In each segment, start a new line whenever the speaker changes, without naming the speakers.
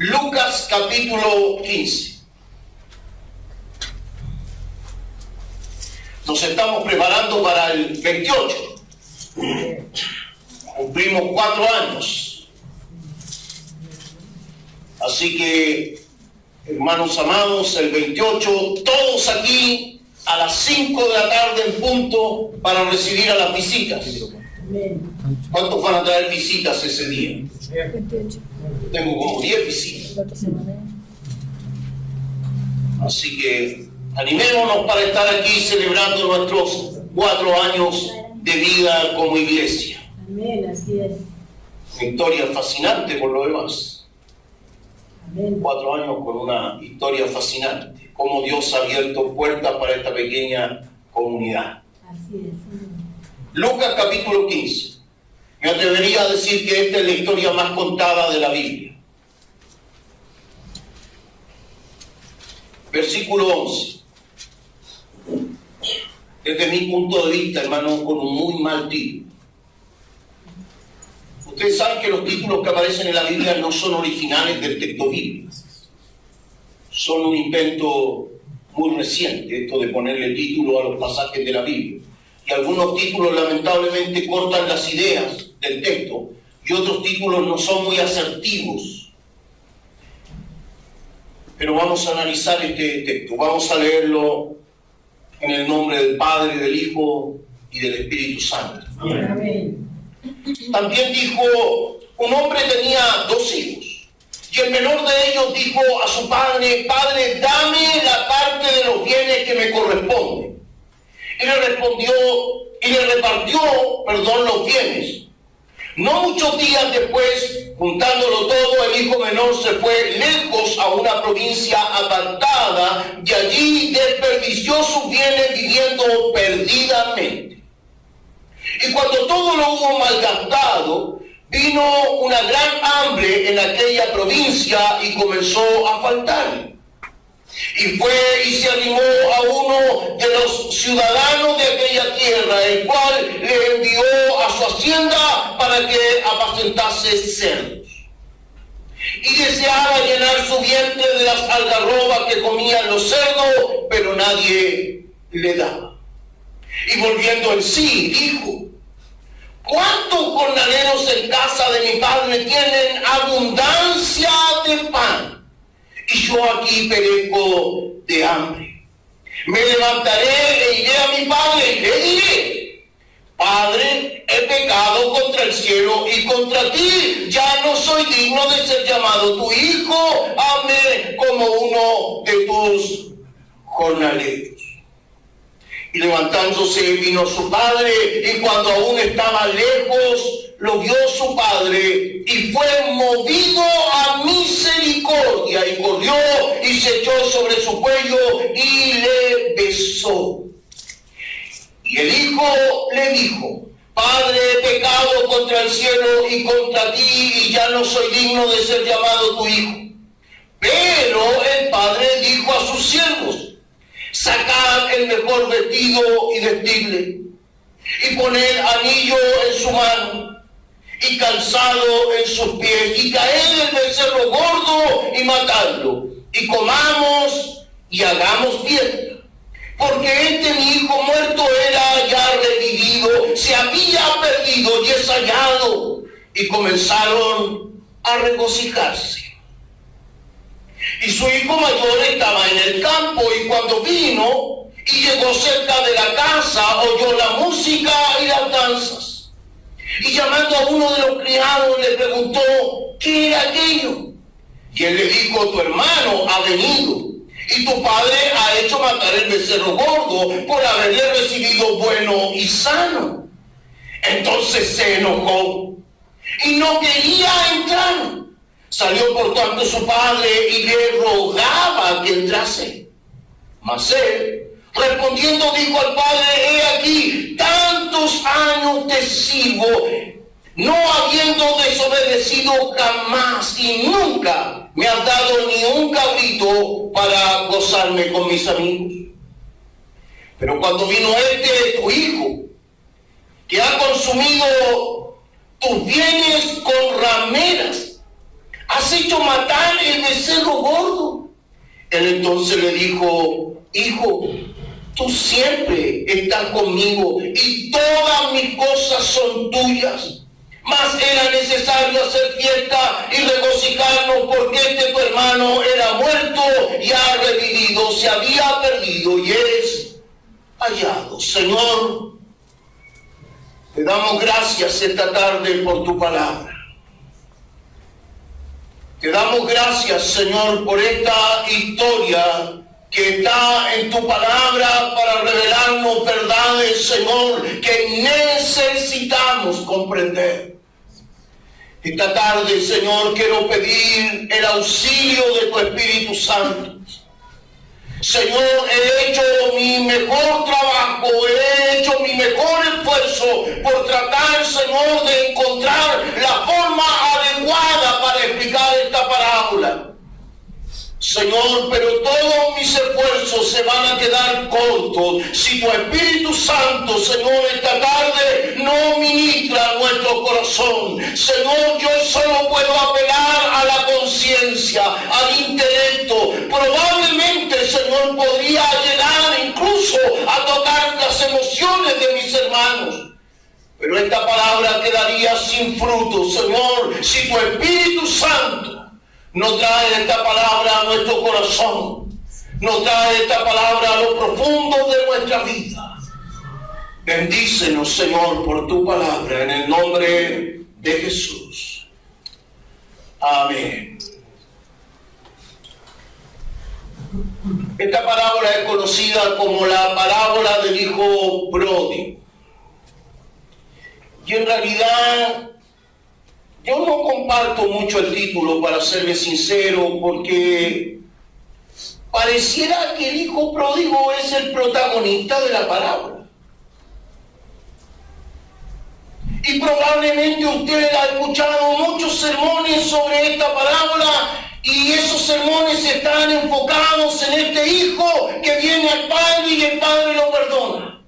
Lucas capítulo 15. Nos estamos preparando para el 28. Cumplimos 4 años. Así que, hermanos amados, el 28, todos aquí a las 5 de la tarde en punto para recibir a las visitas. ¿Cuántos van a traer visitas ese día? Tengo como 10 visitas. Así que animémonos para estar aquí celebrando nuestros 4 años de vida como iglesia.
Amén, así es.
Una historia fascinante por lo demás.
Amén.
4 años con una historia fascinante. Cómo Dios ha abierto puertas para esta pequeña comunidad.
Así es.
Lucas capítulo 15. Me atrevería a decir que esta es la historia más contada de la Biblia. Versículo 11. Desde mi punto de vista, hermano, con un muy mal título. Ustedes saben que los títulos que aparecen en la Biblia no son originales del texto bíblico. Son un invento muy reciente, esto de ponerle título a los pasajes de la Biblia. Y algunos títulos lamentablemente cortan las ideas del texto y otros títulos no son muy asertivos. Pero vamos a analizar este texto, vamos a leerlo en el nombre del Padre, del Hijo y del Espíritu Santo.
Amén.
También dijo, un hombre tenía 2 hijos, y el menor de ellos dijo a su padre: Padre, dame la parte de los bienes que me corresponde. Y le repartió los bienes. No muchos días después, juntándolo todo, el hijo menor se fue lejos a una provincia apartada y allí desperdició sus bienes viviendo perdidamente. Y cuando todo lo hubo malgastado, vino una gran hambre en aquella provincia y comenzó a faltar. Y fue y se arrimó a uno de los ciudadanos de aquella tierra, el cual le envió a su hacienda para que apacentase cerdos. Y deseaba llenar su vientre de las algarrobas que comían los cerdos, pero nadie le daba. Y volviendo en sí, dijo: ¿cuántos jornaleros en casa de mi padre tienen abundancia de pan? Y yo aquí perezco de hambre. Me levantaré e iré a mi padre y le diré: Padre, he pecado contra el cielo y contra ti. Ya no soy digno de ser llamado tu hijo. Hazme como uno de tus jornaleros. Y levantándose vino su padre, y cuando aún estaba lejos, lo vio su padre, y fue movido a misericordia, y corrió y se echó sobre su cuello y le besó. Y el hijo le dijo: Padre, he pecado contra el cielo y contra ti, y ya no soy digno de ser llamado tu hijo. Pero el padre dijo a sus siervos: sacad el mejor vestido y vestidle, y poned anillo en su mano, y calzado en sus pies, y traed el becerro gordo y matadlo, y comamos y hagamos fiesta. Porque este mi hijo muerto era ya revivido, se había perdido y es hallado. Y comenzaron a regocijarse. Y su hijo mayor estaba en el campo, y cuando vino y llegó cerca de la casa, oyó la música y las danzas. Y llamando a uno de los criados le preguntó: ¿qué era aquello? Y él le dijo: tu hermano ha venido, y tu padre ha hecho matar el becerro gordo por haberle recibido bueno y sano. Entonces se enojó y no quería entrar. Salió por tanto su padre y le rogaba que entrase. Mas él, respondiendo, dijo al padre: he aquí, tantos años te sirvo, no habiendo desobedecido jamás, y nunca me has dado ni un cabrito para gozarme con mis amigos. Pero cuando vino tu hijo, que ha consumido tus bienes con rameras, has hecho matar el becerro gordo. Él entonces le dijo: hijo, tú siempre estás conmigo y todas mis cosas son tuyas. Mas era necesario hacer fiesta y regocijarnos, porque tu hermano era muerto y ha revivido, se había perdido y es hallado. Señor, te damos gracias esta tarde por tu palabra. Te damos gracias, Señor, por esta historia que está en tu palabra para revelarnos verdades, Señor, que necesitamos comprender. Esta tarde, Señor, quiero pedir el auxilio de tu Espíritu Santo. Señor, he hecho mi mejor trabajo, he hecho mi mejor esfuerzo por tratar, Señor, de encontrar la forma adecuada para explicar esta parábola. Señor, pero todos mis esfuerzos se van a quedar cortos si tu Espíritu Santo, Señor, esta tarde no ministra nuestro corazón. Señor, yo solo puedo apelar a la conciencia, al intelecto. Probablemente, Señor, podría llegar incluso a tocar las emociones de mis hermanos. Pero esta palabra quedaría sin fruto, Señor, si tu Espíritu Santo no trae esta palabra a nuestro corazón, no trae esta palabra a lo profundo de nuestra vida. Bendícenos, Señor, por tu palabra, en el nombre de Jesús. Amén. Esta parábola es conocida como la parábola del hijo pródigo. Y en realidad yo no comparto mucho el título, para serles sincero, porque pareciera que el hijo pródigo es el protagonista de la parábola. Y probablemente usted ha escuchado muchos sermones sobre esta parábola, y esos sermones están enfocados en este hijo que viene al padre y el padre lo perdona.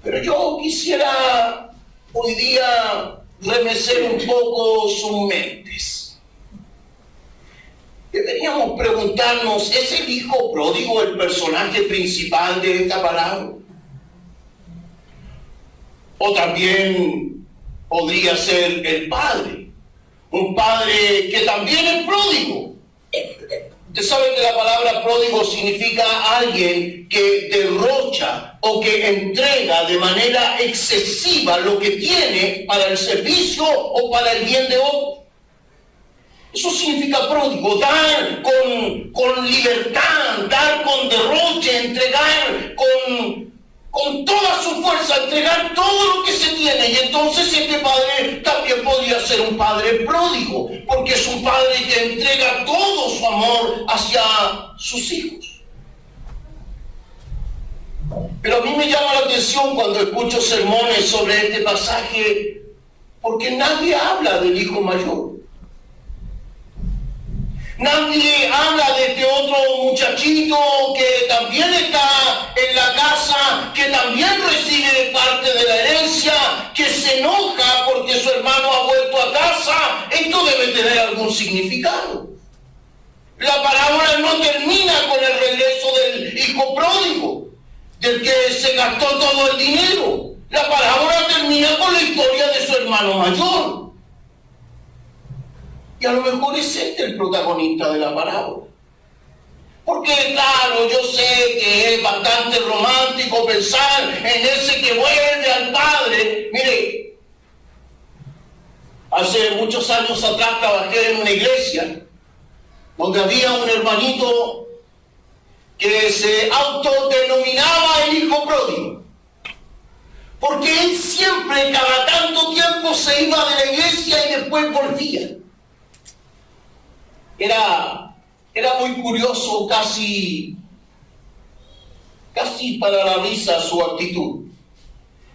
Pero yo quisiera hoy día remecer un poco sus mentes. Deberíamos preguntarnos: ¿es el hijo pródigo el personaje principal de esta parábola? O también podría ser el padre, un padre que también es pródigo. Usted sabe que la palabra pródigo significa alguien que derrocha o que entrega de manera excesiva lo que tiene para el servicio o para el bien de otros. Eso significa pródigo: dar con libertad, dar con derroche, entregar con toda su fuerza, entregar todo lo que se tiene. Y entonces este padre también podría ser un padre pródigo, porque es un padre que entrega todo su amor hacia sus hijos. Pero a mí me llama la atención cuando escucho sermones sobre este pasaje, porque nadie habla del hijo mayor. Nadie habla de este otro muchachito que también está en la casa, que también recibe parte de la herencia, que se enoja porque su hermano ha vuelto a casa. Esto debe tener algún significado. La parábola no termina con el regreso del hijo pródigo, del que se gastó todo el dinero. La parábola termina con la historia de su hermano mayor. Y a lo mejor es este el protagonista de la parábola. Porque claro, yo sé que es bastante romántico pensar en ese que vuelve al padre. Mire, hace muchos años atrás trabajé en una iglesia donde había un hermanito que se autodenominaba el hijo pródigo. Porque él siempre, cada tanto tiempo, se iba de la iglesia y después volvía. Era muy curioso, casi para la risa su actitud.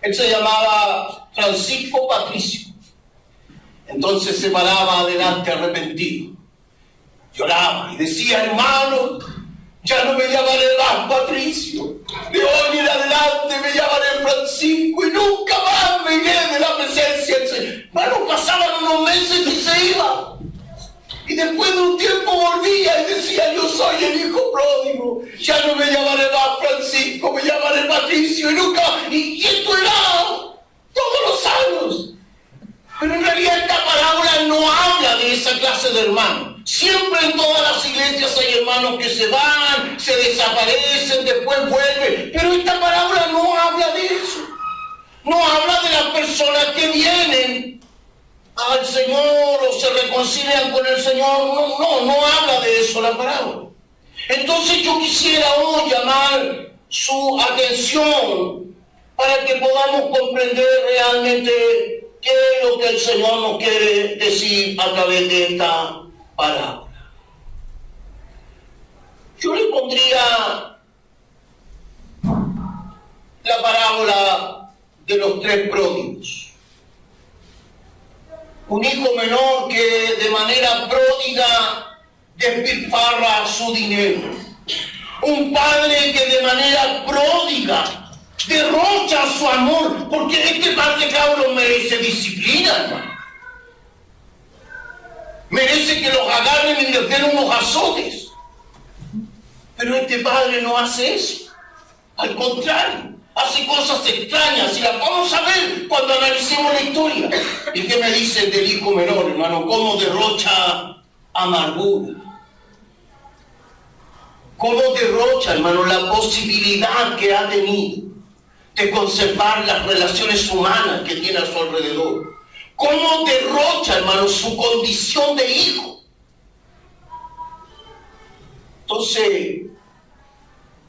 Él se llamaba Francisco Patricio. Entonces se paraba adelante arrepentido. Lloraba y decía: hermano, ya no me llamaré más Patricio. De hoy en adelante me llamaré Francisco y nunca más me iré de la presencia del Señor. Bueno, pasaban unos meses y se iba. Y después de un tiempo decía, yo soy el hijo pródigo, ya no me llamaré más Francisco, me llamaré Patricio, y esto era todos los años. Pero en realidad esta parábola no habla de esa clase de hermanos. Siempre en todas las iglesias hay hermanos que se van, se desaparecen, después vuelven. Pero esta parábola no habla de eso. No habla de las personas que vienen al Señor o se reconcilian con el Señor. No habla de eso la parábola. Entonces yo quisiera hoy llamar su atención para que podamos comprender realmente qué es lo que el Señor nos quiere decir a través de esta parábola. Yo le pondría la parábola de los 3 pródigos. Un hijo menor que de manera pródiga despilfarra su dinero. Un padre que de manera pródiga derrocha su amor, porque este par de cabros merece disciplina, hermano. Merece que los agarren y les den unos azotes. Pero este padre no hace eso. Al contrario, hace cosas extrañas y las vamos a ver cuando analicemos la historia. ¿Y qué me dicen del hijo menor, hermano? ¿Cómo derrocha amargura? ¿Cómo derrocha, hermano, la posibilidad que ha tenido de conservar las relaciones humanas que tiene a su alrededor? ¿Cómo derrocha, hermano, su condición de hijo? Entonces,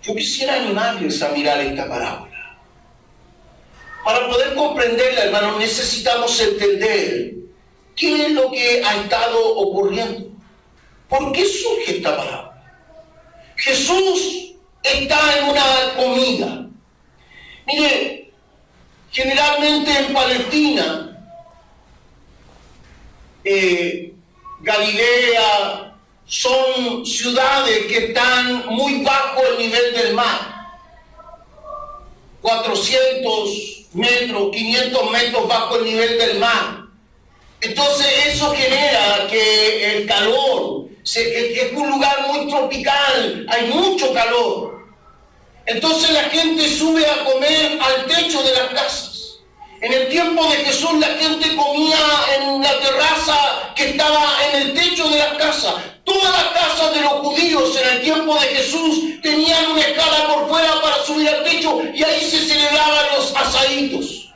yo quisiera animarles a mirar esta parábola. Para poder comprenderla, hermano, necesitamos entender qué es lo que ha estado ocurriendo. ¿Por qué surge esta parábola? Jesús está en una comida. Mire, generalmente en Palestina, Galilea, son ciudades que están muy bajo el nivel del mar. 400 metros, 500 metros bajo el nivel del mar. Entonces eso genera que el calor, es un lugar muy tropical, hay mucho calor. Entonces la gente sube a comer al techo de las casas. En el tiempo de Jesús la gente comía en la terraza que estaba en el techo de las casas. Todas las casas de los judíos en el tiempo de Jesús tenían una escala por fuera para subir al techo y ahí se celebraban los asaditos.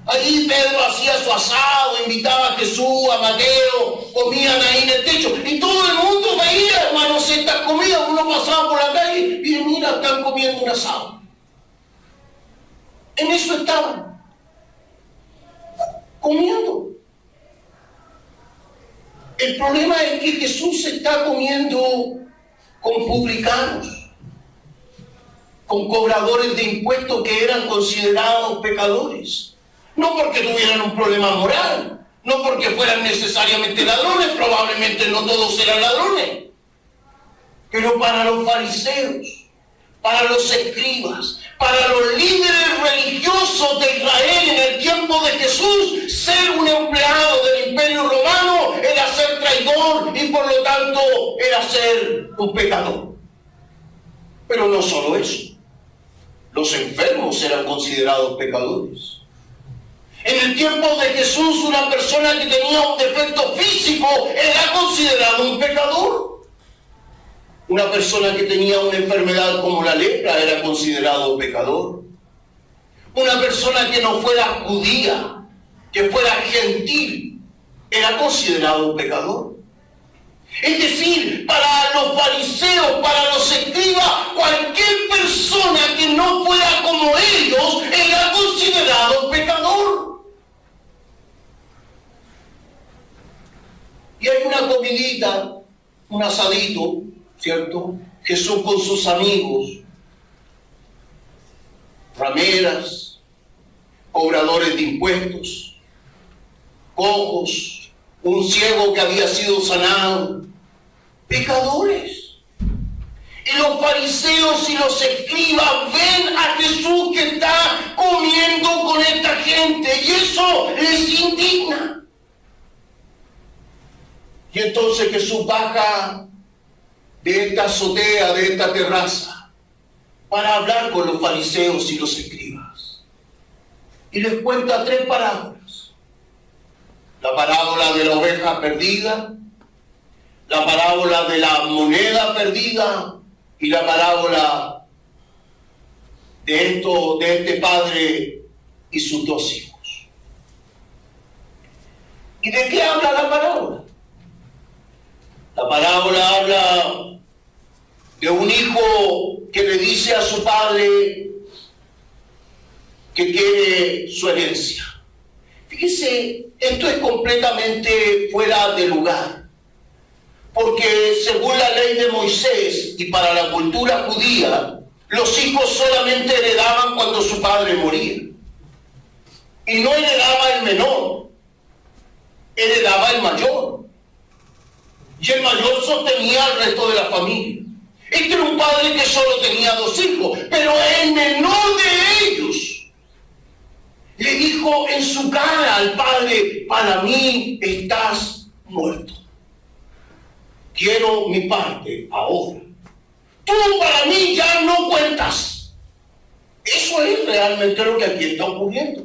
Ahí Pedro hacía su asado, invitaba a Jesús, a Mateo, comían ahí en el techo. Y todo el mundo veía, hermanos, estas comidas. Uno pasaba por la calle y mira, están comiendo un asado. En eso estaban. Comiendo. El problema es que Jesús se está comiendo con publicanos, con cobradores de impuestos que eran considerados pecadores. No porque tuvieran un problema moral, no porque fueran necesariamente ladrones, probablemente no todos eran ladrones. Pero para los fariseos, para los escribas, para los líderes religiosos de Israel en el tiempo de Jesús, ser un empleado del Imperio Romano era ser traidor y por lo tanto era ser un pecador. Pero no solo eso, los enfermos eran considerados pecadores. En el tiempo de Jesús, una persona que tenía un defecto físico era considerado un pecador. Una persona que tenía una enfermedad como la lepra era considerado pecador. Una persona que no fuera judía, que fuera gentil, era considerado pecador. Es decir, para los fariseos, para los escribas, cualquier persona que no fuera como ellos era considerado pecador. Y hay una comidita, un asadito, ¿cierto? Jesús con sus amigos, rameras, cobradores de impuestos, cojos, un ciego que había sido sanado, pecadores. Y los fariseos y los escribas ven a Jesús que está comiendo con esta gente y eso les indigna. Y entonces Jesús baja de esta azotea, de esta terraza, para hablar con los fariseos y los escribas. Y les cuenta 3 parábolas. La parábola de la oveja perdida, la parábola de la moneda perdida y la parábola de este padre y sus 2 hijos. ¿Y de qué habla la parábola? La parábola habla de un hijo que le dice a su padre que quiere su herencia. Fíjese, esto es completamente fuera de lugar, porque según la ley de Moisés y para la cultura judía, los hijos solamente heredaban cuando su padre moría. Y no heredaba el menor, heredaba el mayor. Y el mayor sostenía al resto de la familia. Este era un padre que solo tenía 2 hijos, pero el menor de ellos le dijo en su cara al padre: para mí estás muerto. Quiero mi parte ahora. Tú para mí ya no cuentas. Eso es realmente lo que aquí está ocurriendo.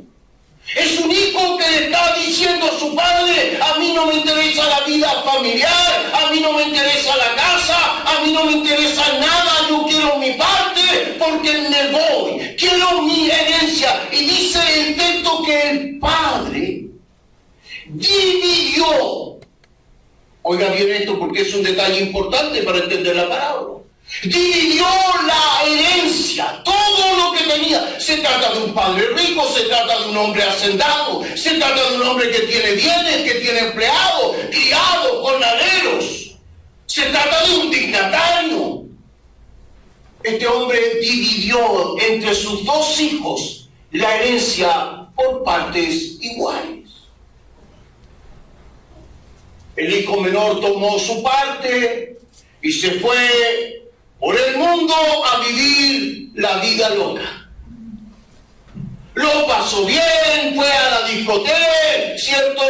Es un hijo que le está diciendo a su padre: a mí no me interesa la vida familiar, a mí no me interesa la casa, a mí no me interesa nada, yo quiero mi parte porque me voy, quiero mi herencia. Y dice el texto que el padre dividió. Oiga bien esto porque es un detalle importante para entender la parábola. Dividió la herencia, todo lo que tenía. Se trata de un padre rico, se trata de un hombre hacendado, se trata de un hombre que tiene bienes, que tiene empleados, criados, jornaleros. Se trata de un dignatario. Este hombre dividió entre sus 2 hijos la herencia por partes iguales. El hijo menor tomó su parte y se fue por el mundo a vivir la vida loca. Lo pasó bien, fue a la discoteca, ¿cierto?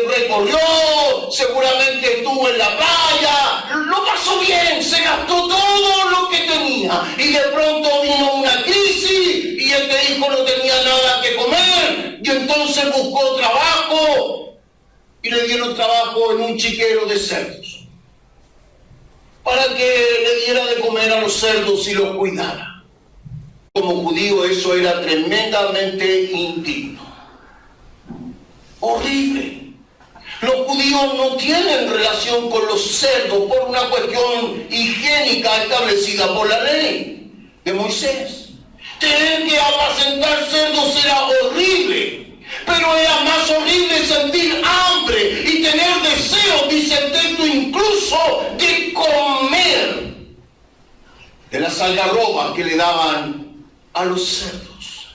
Recorrió, seguramente estuvo en la playa, lo pasó bien, se gastó todo lo que tenía. Y de pronto vino una crisis y este hijo no tenía nada que comer y entonces buscó trabajo y le dieron trabajo en un chiquero de cerdos, para que le diera de comer a los cerdos y los cuidara. Como judío eso era tremendamente indigno. Horrible. Los judíos no tienen relación con los cerdos por una cuestión higiénica establecida por la ley de Moisés. Tener que apacentar cerdos era horrible. Pero era más horrible sentir hambre y tener deseo, dice el texto, incluso de comer de las algarrobas que le daban a los cerdos.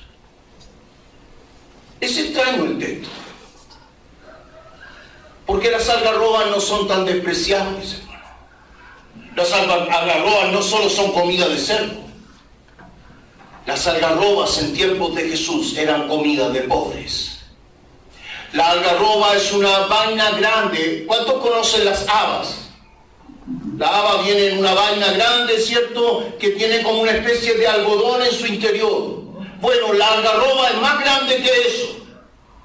Es extraño el texto, porque las algarrobas no son tan despreciables, hermano. Las algarrobas no solo son comida de cerdo. Las algarrobas en tiempos de Jesús eran comida de pobres. La algarroba es una vaina grande. ¿Cuántos conocen las habas? La haba viene en una vaina grande, ¿cierto? Que tiene como una especie de algodón en su interior. Bueno, la algarroba es más grande que eso.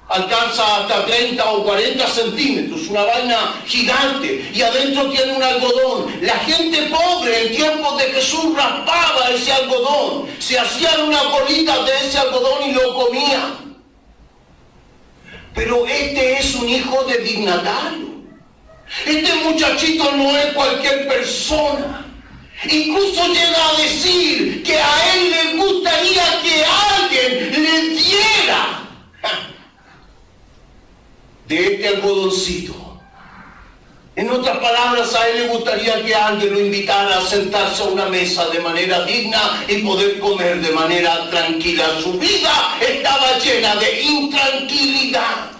Alcanza hasta 30 o 40 centímetros, una vaina gigante, y adentro tiene un algodón. La gente pobre en tiempos de Jesús raspaba ese algodón, se hacían unas bolitas de ese algodón y lo comían. Pero este es un hijo de dignatario. Este muchachito no es cualquier persona. Incluso llega a decir que a él le gustaría que alguien le diera de este algodoncito. En otras palabras, a él le gustaría que alguien lo invitara a sentarse a una mesa de manera digna y poder comer de manera tranquila. Su vida estaba llena de intranquilidad,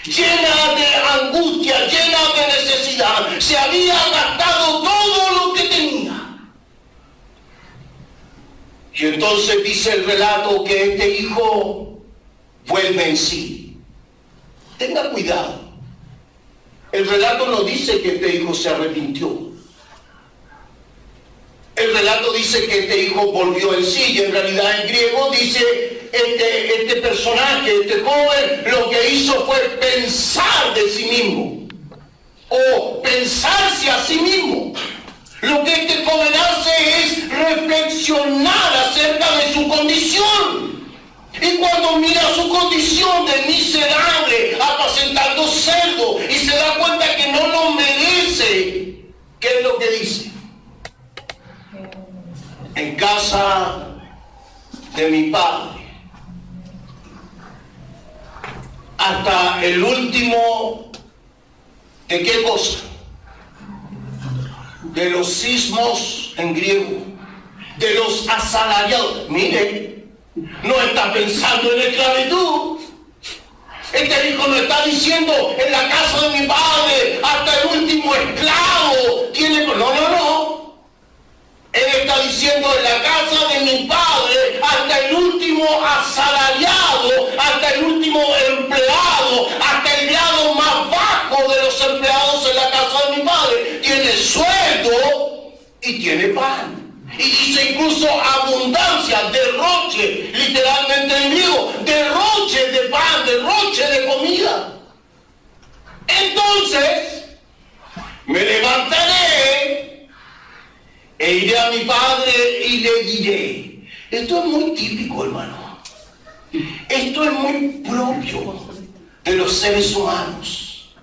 llena de angustia, llena de necesidad. Se había gastado todo lo que tenía. Y entonces dice el relato que este hijo vuelve en sí. Tenga cuidado. El relato no dice que este hijo se arrepintió. El relato dice que este hijo volvió en sí, y en realidad en griego dice este personaje, este joven, lo que hizo fue pensar de sí mismo, o pensarse a sí mismo. Lo que este joven hace es reflexionar acerca de su condición. Y cuando mira su condición de miserable, apacentando cerdo, y se da cuenta que no lo merece, ¿qué es lo que dice? En casa de mi padre, hasta el último, ¿de qué cosa? De los sismos en griego, de los asalariados. Mire, no está pensando en esclavitud. Este hijo no está diciendo en la casa de mi padre hasta el último esclavo tiene. No. Él está diciendo en la casa de mi padre hasta el último asalariado, hasta el último empleado, hasta el grado más bajo de los empleados en la casa de mi padre tiene sueldo y tiene pan. Y dice incluso abundancia, derroche, literalmente en griego, derroche de pan, derroche de comida. Entonces, me levantaré e iré a mi padre y le diré. Esto es muy típico, hermano. Esto es muy propio de los seres humanos.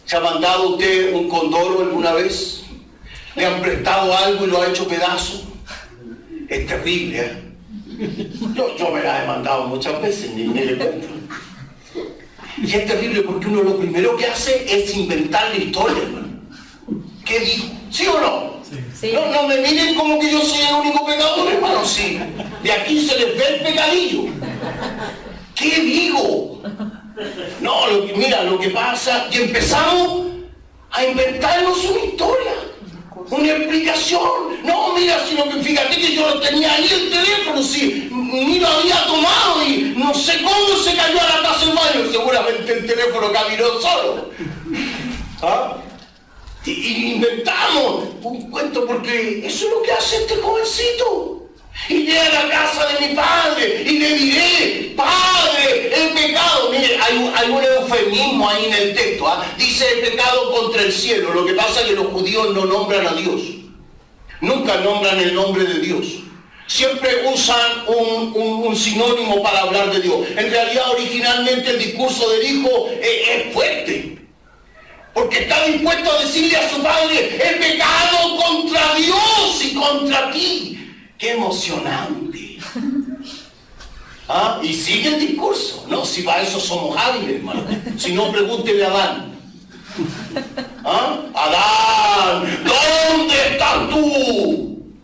¿Se ha mandado usted un condoro alguna vez? ¿Le han prestado algo y lo ha hecho pedazo? Es terrible, ¿eh? Yo me la he mandado muchas veces, ni le cuento. Y es terrible porque uno lo primero que hace es inventar la historia, hermano. ¿Qué dijo? ¿Sí o no?
Sí.
No me miren como que yo soy el único pecador, hermano. Sí. De aquí se les ve el pecadillo. ¿Qué digo? No, mira lo que pasa. Y empezamos a inventarnos una historia. Una explicación. No, mira, sino que fíjate que yo lo tenía ahí el teléfono, sí, ni lo había tomado y no sé cómo se cayó a la taza del baño. Seguramente el teléfono caminó solo. ¿Ah? Y inventamos un cuento porque eso es lo que hace este jovencito. Y iré a la casa de mi padre y le diré, Padre, el pecado. Mire, hay un eufemismo ahí en el texto. Dice el pecado contra el cielo. Lo que pasa es que los judíos no nombran a Dios. Nunca nombran el nombre de Dios. Siempre usan un sinónimo para hablar de Dios. En realidad, originalmente el discurso del hijo es fuerte. Porque está dispuesto a decirle a su padre, he pecado contra Dios y contra ti. ¡Qué emocionante! ¿Ah? Y sigue el discurso. No, si para eso somos hábiles, hermano. Si no, pregúntele a Adán. ¿Ah? Adán, ¿dónde estás tú?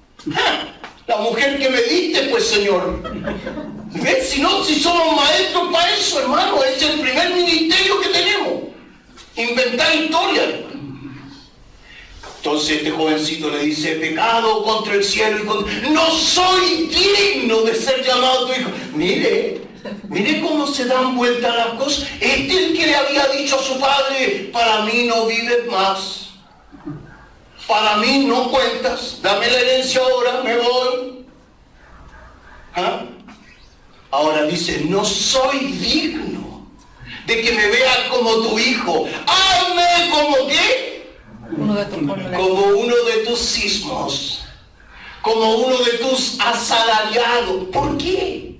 La mujer que me diste, pues, Señor. ¿Ves? Si somos maestros para eso, hermano. Es el primer ministerio que tenemos. Inventar historias, hermano. Entonces este jovencito le dice, pecado contra el cielo y contra... No soy digno de ser llamado tu hijo. Mire cómo se dan vuelta las cosas. Este es el que le había dicho a su padre, para mí no vives más. Para mí no cuentas. Dame la herencia ahora, me voy. ¿Ah? Ahora dice, no soy digno de que me veas como tu hijo. Hazme como qué. Como uno de tus sismos, como uno de tus asalariados. ¿Por qué?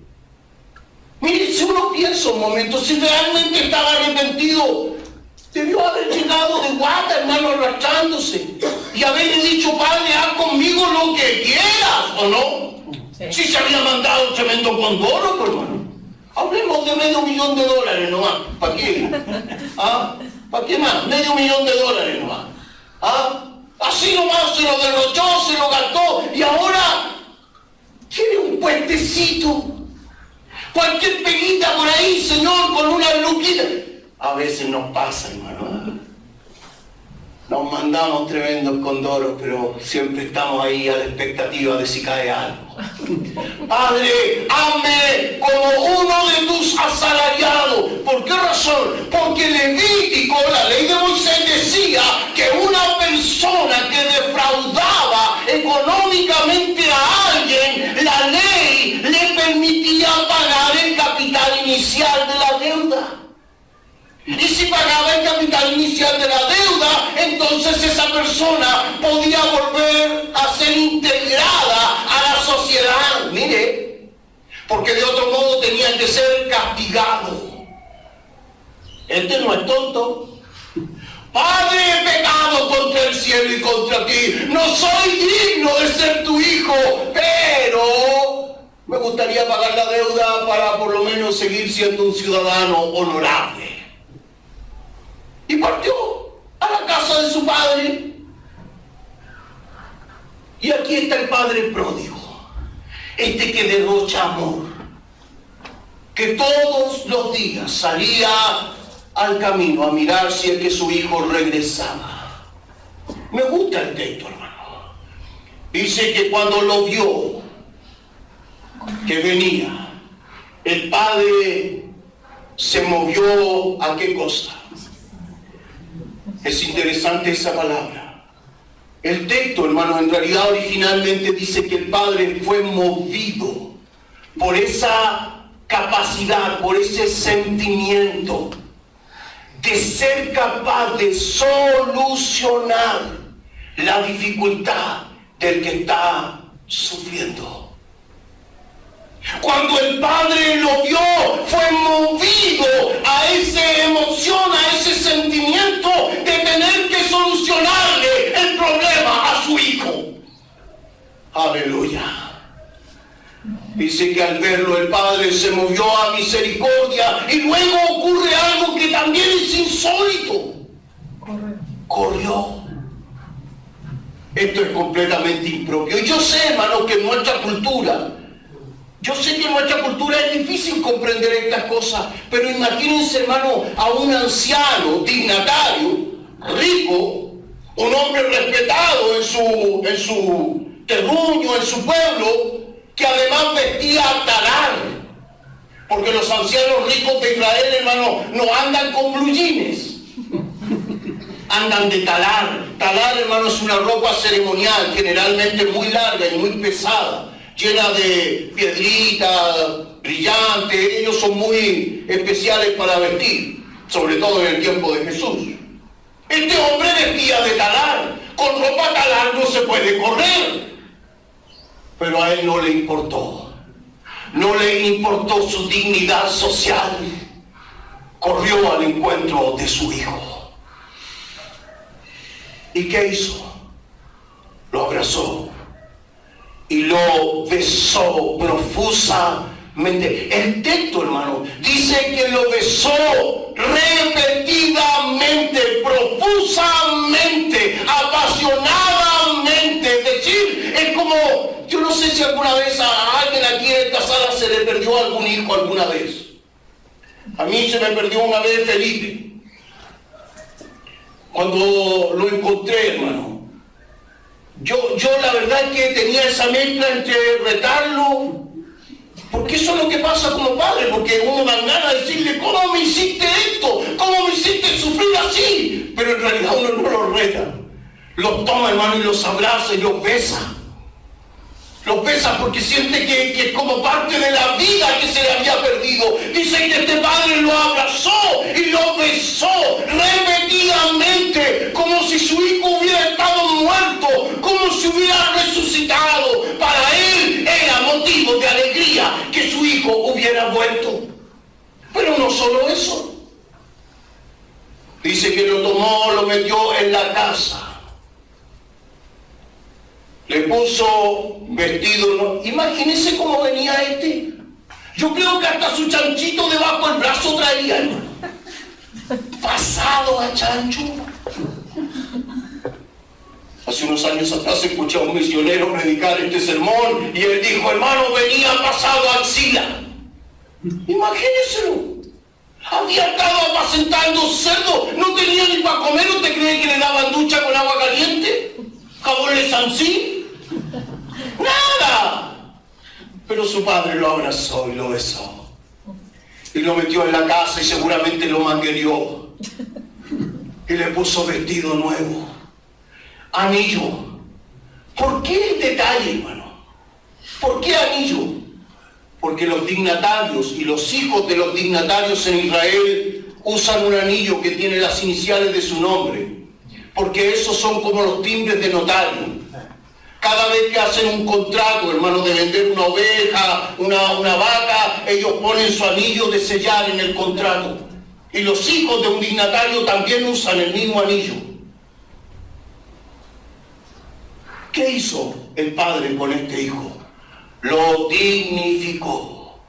Mire, si uno piensa un momento, si realmente estaba arrepentido, debió haber llegado de guata, hermano, arrastrándose, y haberle dicho, Padre, haz conmigo lo que quieras, ¿o no? Sí. Si se había mandado un tremendo condoro, hermano. Hablemos de $500,000 nomás. ¿Para qué? ¿Ah? ¿Para qué más? $500,000 nomás. ¿Ah? Así nomás se lo derrochó, se lo gastó y ahora quiere un puentecito, cualquier peguita por ahí, Señor, con una luquita. A veces nos pasa, hermano. Nos mandamos tremendos condoros, pero siempre estamos ahí a la expectativa de si cae algo. Padre, hazme como uno de tus asalariados. ¿Por qué razón? Porque Levítico, la ley de Moisés, decía que una persona que defraudaba económicamente pagaba el capital inicial de la deuda, entonces esa persona podía volver a ser integrada a la sociedad. Mire, porque de otro modo tenía que ser castigado. Este no es tonto. Padre, he pecado contra el cielo y contra ti. No soy digno de ser tu hijo, pero me gustaría pagar la deuda para por lo menos seguir siendo un ciudadano honorable. Y partió a la casa de su padre. Y aquí está el padre pródigo, este que derrocha amor, que todos los días salía al camino a mirar si es que su hijo regresaba. Me gusta el texto, hermano. Dice que cuando lo vio que venía, el padre se movió. ¿A qué cosa? Es interesante esa palabra. El texto, hermano, en realidad originalmente dice que el padre fue movido por esa capacidad, por ese sentimiento de ser capaz de solucionar la dificultad del que está sufriendo. Cuando el padre lo vio, fue movido a esa emoción, a ese sentimiento de tener que solucionarle el problema a su hijo. Aleluya. Dice que al verlo el padre se movió a misericordia y luego ocurre algo que también es insólito. Corrió. Esto es completamente impropio. Y yo sé, hermano, que en nuestra cultura, es difícil comprender estas cosas, pero imagínense, hermano, a un anciano, dignatario, rico, un hombre respetado en su terruño, en su pueblo, que además vestía talar, porque los ancianos ricos de Israel, hermano, no andan con blue jeans, andan de talar. Talar, hermano, es una ropa ceremonial, generalmente muy larga y muy pesada, llena de piedritas, brillantes. Ellos son muy especiales para vestir, sobre todo en el tiempo de Jesús. Este hombre vestía de talar. Con ropa talar no se puede correr. Pero a él no le importó. No le importó su dignidad social. Corrió al encuentro de su hijo. ¿Y qué hizo? Lo abrazó y lo besó profusamente. El texto, hermano, dice que lo besó repetidamente, profusamente, apasionadamente. Es decir, es como, yo no sé si alguna vez a alguien aquí en esta sala se le perdió algún hijo alguna vez. A mí se me perdió una vez Felipe. Cuando lo encontré, hermano, yo la verdad es que tenía esa mezcla entre retarlo, porque eso es lo que pasa como padre, porque uno da ganas de decirle, ¿cómo me hiciste esto? ¿Cómo me hiciste sufrir así? Pero en realidad uno no los reta, los toma, hermano, y los abraza y los besa. Los besa porque siente que es como parte de la vida que se le había perdido. Dice que este padre lo abrazó y lo besó repetidamente, como si su hijo hubiera estado muerto, como si hubiera resucitado. Para él era motivo de alegría que su hijo hubiera vuelto. Pero no solo eso. Dice que lo tomó, lo metió en la casa. Le puso vestido, ¿no? Imagínense cómo venía este. Yo creo que hasta su chanchito debajo del brazo traía, hermano. Pasado a chancho. Hace unos años atrás escuché a un misionero predicar este sermón y él dijo, hermano, venía pasado a axila. Imagínenselo. Había estado apacentando cerdo, no tenía ni para comer. ¿Usted cree que le daban ducha con agua caliente? ¿Jabón de Sansí? ¡Nada! Pero su padre lo abrazó y lo besó. Y lo metió en la casa y seguramente lo manguereó. Y le puso vestido nuevo. Anillo. ¿Por qué el detalle, hermano? ¿Por qué anillo? Porque los dignatarios y los hijos de los dignatarios en Israel usan un anillo que tiene las iniciales de su nombre, porque esos son como los timbres de notario. Cada vez que hacen un contrato, hermano, de vender una oveja, una vaca, ellos ponen su anillo de sellar en el contrato. Y los hijos de un dignatario también usan el mismo anillo. ¿Qué hizo el padre con este hijo? Lo dignificó.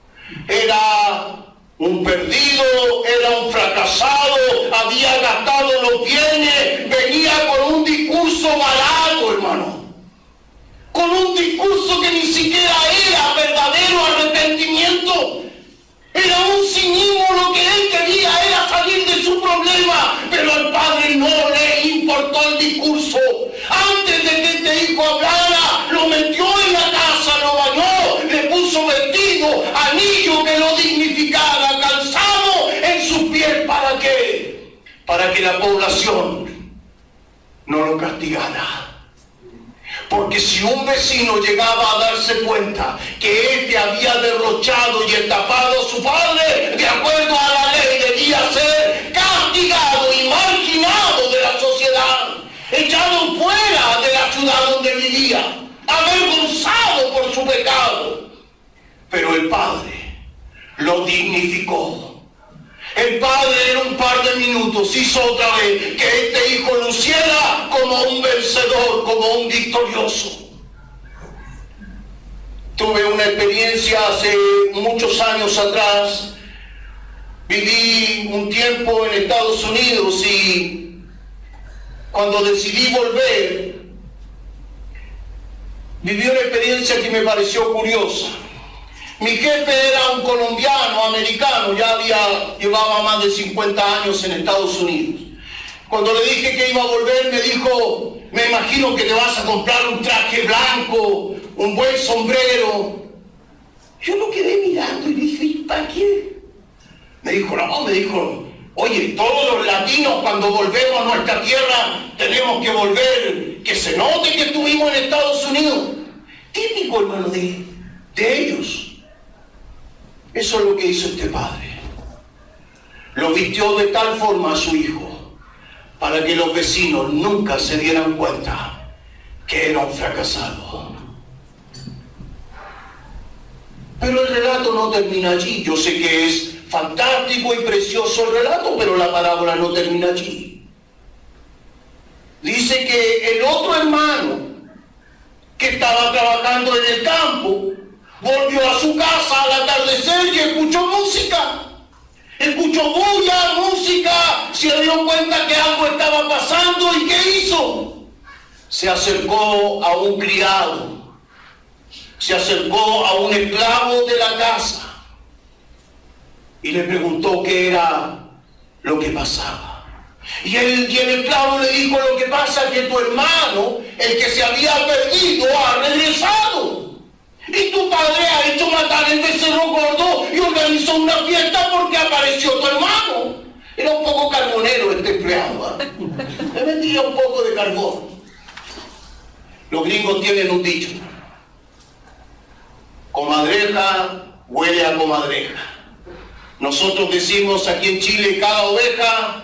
Era un perdido, era un fracasado, había gastado los bienes, venía con un discurso barato, hermano. Con un discurso que ni siquiera era verdadero arrepentimiento. Era un cinismo, lo que él quería era salir de su problema, pero al padre no le importó el discurso. Antes de que este hijo hablara, lo metió en la casa, lo bañó, le puso vestido, anillo que lo dignificara, calzado en sus pies. ¿Para qué? Para que la población no lo castigara. Porque si un vecino llegaba a darse cuenta que éste había derrochado y estafado a su padre, de acuerdo a la ley debía ser castigado y marginado de la sociedad, echado fuera de la ciudad donde vivía, avergonzado por su pecado. Pero el padre lo dignificó. El padre en un par de minutos hizo otra vez que este hijo luciera como un vencedor, como un victorioso. Tuve una experiencia hace muchos años atrás. Viví un tiempo en Estados Unidos y cuando decidí volver, viví una experiencia que me pareció curiosa. Mi jefe era un colombiano, americano, llevaba más de 50 años en Estados Unidos. Cuando le dije que iba a volver, me dijo, me imagino que te vas a comprar un traje blanco, un buen sombrero. Yo lo quedé mirando y dije, ¿para qué? Me dijo, oye, todos los latinos cuando volvemos a nuestra tierra tenemos que volver, que se note que estuvimos en Estados Unidos. Típico, hermano, de ellos. Eso es lo que hizo este padre. Lo vistió de tal forma a su hijo para que los vecinos nunca se dieran cuenta que era un fracasado. Pero el relato no termina allí. Yo sé que es fantástico y precioso el relato, pero la parábola no termina allí. Dice que el otro hermano que estaba trabajando en el campo volvió a su casa al atardecer y escuchó música. Escuchó bulla, música, se dio cuenta que algo estaba pasando y ¿qué hizo? Se acercó a un criado, se acercó a un esclavo de la casa y le preguntó qué era lo que pasaba. Y el esclavo le dijo, lo que pasa es que tu hermano, el que se había perdido, ha regresado. Y tu padre ha hecho matar el becerro gordo y organizó una fiesta porque apareció tu hermano. Era un poco carbonero este empleado, ¿eh? Le metía un poco de carbón. Los gringos tienen un dicho: comadreja huele a comadreja. Nosotros decimos aquí en Chile, cada oveja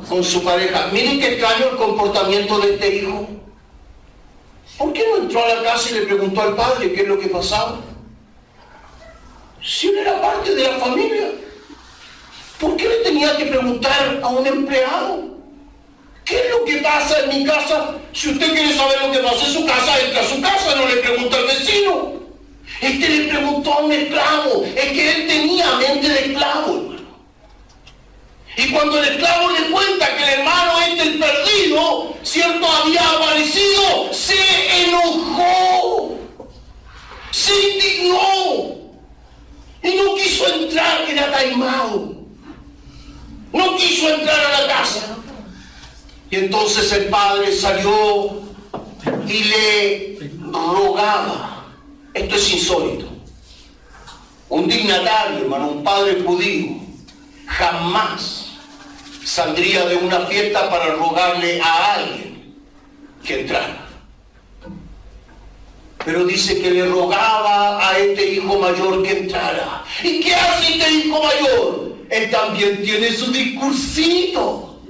con su pareja. Miren qué extraño el comportamiento de este hijo. ¿Por qué no entró a la casa y le preguntó al padre qué es lo que pasaba? Si él era parte de la familia, ¿por qué le tenía que preguntar a un empleado? ¿Qué es lo que pasa en mi casa? Si usted quiere saber lo que pasa en su casa, entra a su casa, no le pregunta al vecino. Este le preguntó a un esclavo, es que él tenía mente de esclavo, hermano. Y cuando el esclavo le cuenta que el hermano el perdido, cierto, había aparecido, se enojó, se indignó y no quiso entrar, que era taimado. No quiso entrar a la casa. Y entonces el padre salió y le rogaba. Esto es insólito. Un dignatario, hermano, un padre judío, jamás saldría de una fiesta para rogarle a alguien que entrara. Pero dice que le rogaba a este hijo mayor que entrara. ¿Y qué hace este hijo mayor? él también tiene su discursito.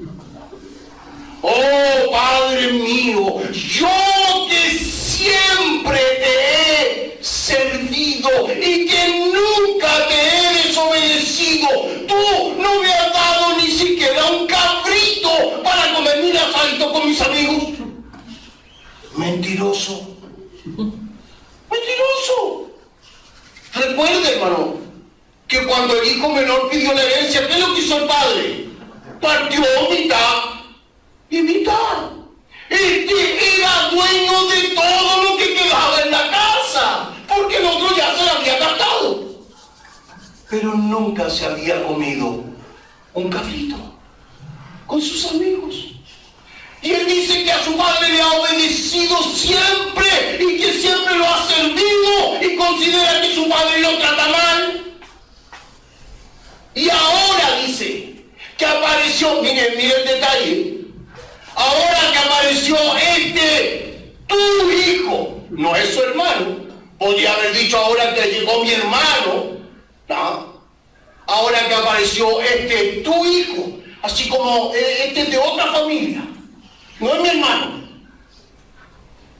Oh, Padre mío, yo que siempre te he servido y que nunca te he desobedecido, tú no me has dado ni siquiera un cabrito para comer mi asadito con mis amigos. Mentiroso. Mentiroso. Recuerde, hermano, que cuando el hijo menor pidió la herencia, ¿qué es lo que hizo el padre? Partió mitad y mitad. Este era dueño de todo lo que quedaba en la casa, porque el otro ya se lo había gastado. Pero nunca se había comido un cabrito con sus amigos. Y él dice que a su padre le ha obedecido siempre y que siempre lo ha servido y considera que su padre lo trata mal. Y ahora dice que apareció, miren el detalle, ahora que apareció tu hijo, no es su hermano, podría haber dicho ahora que llegó mi hermano, ¿no? Ahora que apareció tu hijo, así como es de otra familia. No es mi hermano.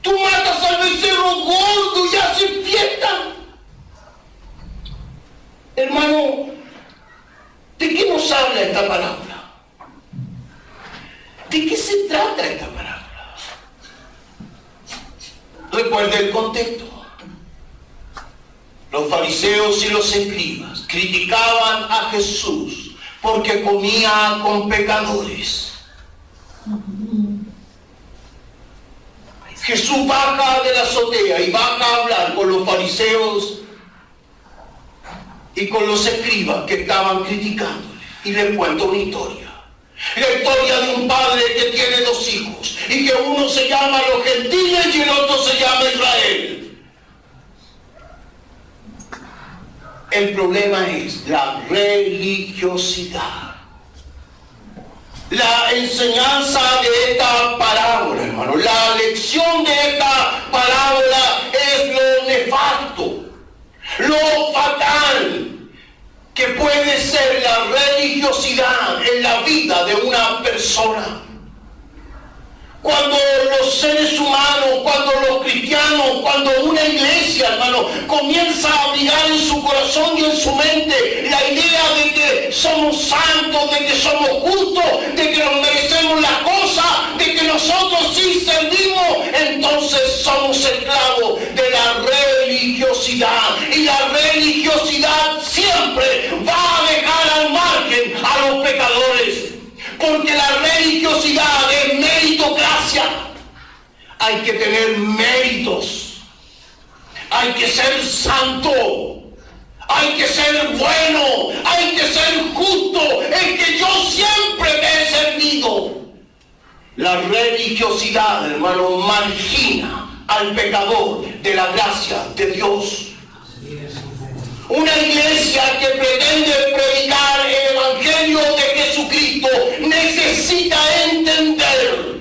Tú matas al becerro gordo y haces fiesta. Hermano, ¿de qué nos habla esta parábola? ¿De qué se trata esta parábola? Recuerde el contexto. Los fariseos y los escribas criticaban a Jesús porque comía con pecadores. Jesús baja de la azotea y baja a hablar con los fariseos y con los escribas que estaban criticándole. Y les cuento una historia. La historia de un padre que tiene 2 hijos y que uno se llama los gentiles y el otro se llama Israel. El problema es la religiosidad. La enseñanza de esta parábola, hermano, la lección de esta parábola es lo nefasto, lo fatal que puede ser la religiosidad en la vida de una persona. Cuando los seres humanos, cuando los cristianos, cuando una iglesia, hermano, comienza a abrigar en su corazón y en su mente la idea de que somos santos, de que somos justos, de que nos merecemos las cosas, de que nosotros sí servimos, entonces somos esclavos de la religiosidad. Y la religiosidad siempre va a dejar al margen a los pecadores. Porque la religiosidad es meritocracia. Hay que tener méritos. Hay que ser santo. Hay que ser bueno. Hay que ser justo. Es que yo siempre te he servido. La religiosidad, hermano, margina al pecador de la gracia de Dios. Una iglesia que pretende predicar el Evangelio de Jesucristo necesita entender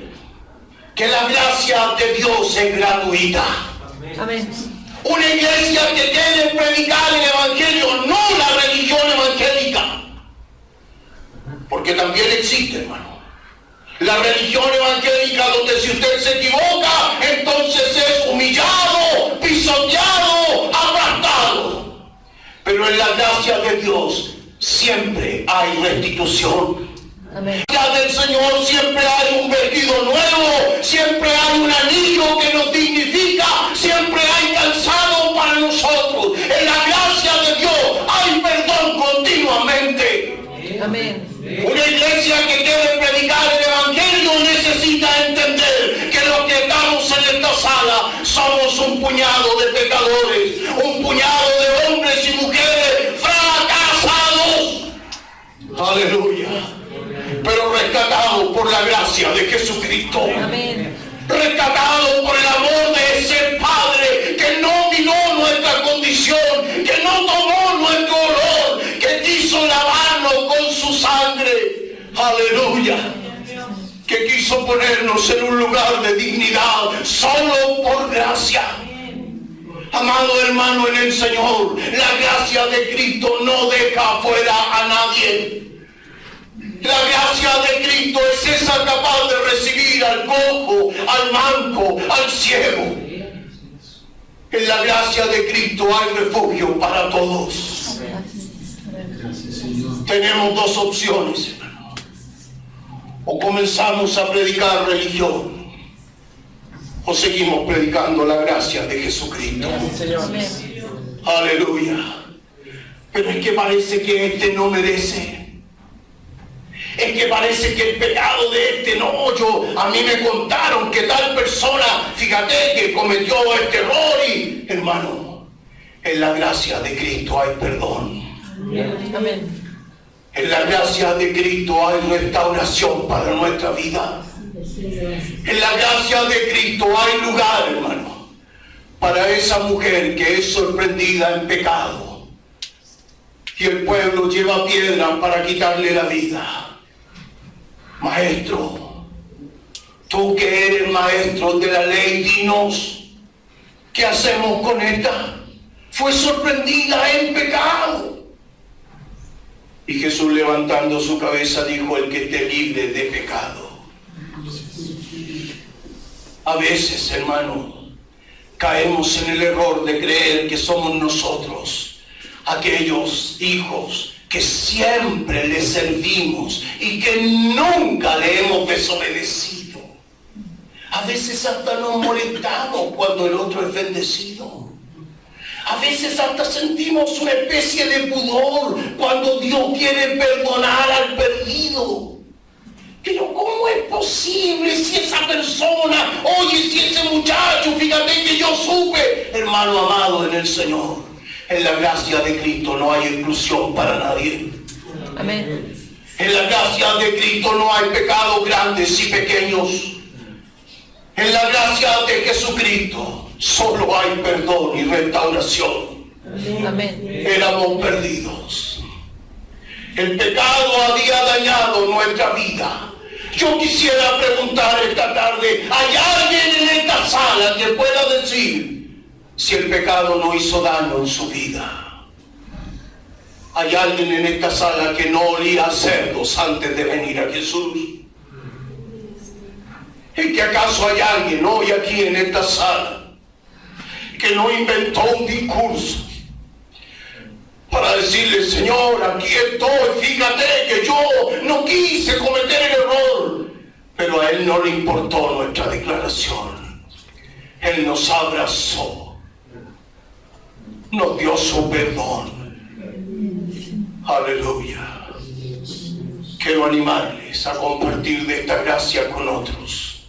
que la gracia de Dios es gratuita.
Amén.
Una iglesia que quiere predicar el Evangelio, no la religión evangélica. Porque también existe, hermano. La religión evangélica donde si usted se equivoca, entonces es humillado, pisoteado, aplastado. Pero en la gracia de Dios siempre hay restitución.
Amén.
En la gracia del Señor siempre hay un vestido nuevo, siempre hay un anillo que nos dignifica, siempre hay calzado para nosotros. En la gracia de Dios hay perdón continuamente.
Amén.
Una iglesia que quiere predicar el Evangelio necesita entender que los que estamos en esta sala somos un puñado de pecadores, un puñado de hombres y mujeres fracasados. Aleluya. Pero rescatados por la gracia de Jesucristo.
Amén.
Rescatados por el amor de ese Padre que no miró nuestra condición, que no tomó nuestro dolor, que quiso lavarnos con su sangre. Aleluya. Que quiso ponernos en un lugar de dignidad solo por gracia. Amado hermano en el Señor, la gracia de Cristo no deja afuera a nadie. La gracia de Cristo es esa capaz de recibir al cojo, al manco, al ciego. En la gracia de Cristo hay refugio para todos. Tenemos dos opciones, hermano. O comenzamos a predicar religión, o seguimos predicando la gracia de Jesucristo. Aleluya. Pero es que parece que este no merece. Es que parece que el pecado de este no. A mí me contaron que tal persona, fíjate, que cometió este error y, hermano, en la gracia de Cristo hay perdón.
Amén.
En la gracia de Cristo hay restauración para nuestra vida. En la gracia de Cristo hay lugar, hermano, para esa mujer que es sorprendida en pecado. Y el pueblo lleva piedra para quitarle la vida. Maestro, tú que eres maestro de la ley, dinos, ¿qué hacemos con esta? Fue sorprendida en pecado. Y Jesús, levantando su cabeza, dijo: el que esté libre de pecado. A veces, hermano, caemos en el error de creer que somos nosotros aquellos hijos que siempre le servimos y que nunca le hemos desobedecido. A veces hasta nos molestamos cuando el otro es bendecido. A veces hasta sentimos una especie de pudor cuando Dios quiere perdonar al perdido. Pero ¿cómo es posible si esa persona, oye, si ese muchacho, fíjate que yo supe? Hermano amado en el Señor, en la gracia de Cristo no hay exclusión para nadie.
Amén.
En la gracia de Cristo no hay pecados grandes y pequeños. En la gracia de Jesucristo solo hay perdón y restauración.
Amén.
Éramos perdidos. El pecado había dañado nuestra vida. Yo quisiera preguntar esta tarde, ¿hay alguien en esta sala que pueda decir si el pecado no hizo daño en su vida? ¿Hay alguien en esta sala que no olía a cerdos antes de venir a Jesús? ¿Es que acaso hay alguien hoy aquí en esta sala que no inventó un discurso para decirle: Señor, aquí estoy, fíjate que yo no quise cometer el error? Pero a Él no le importó nuestra declaración. Él nos abrazó, nos dio su perdón. Aleluya. Quiero animarles a compartir de esta gracia con otros.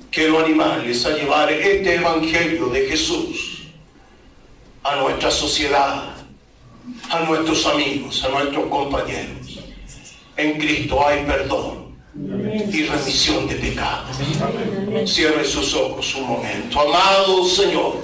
Quiero animarles a llevar este evangelio de Jesús a nuestra sociedad, a nuestros amigos, a nuestros compañeros. En Cristo hay perdón y remisión de pecados. Cierre sus ojos un momento. Amado Señor,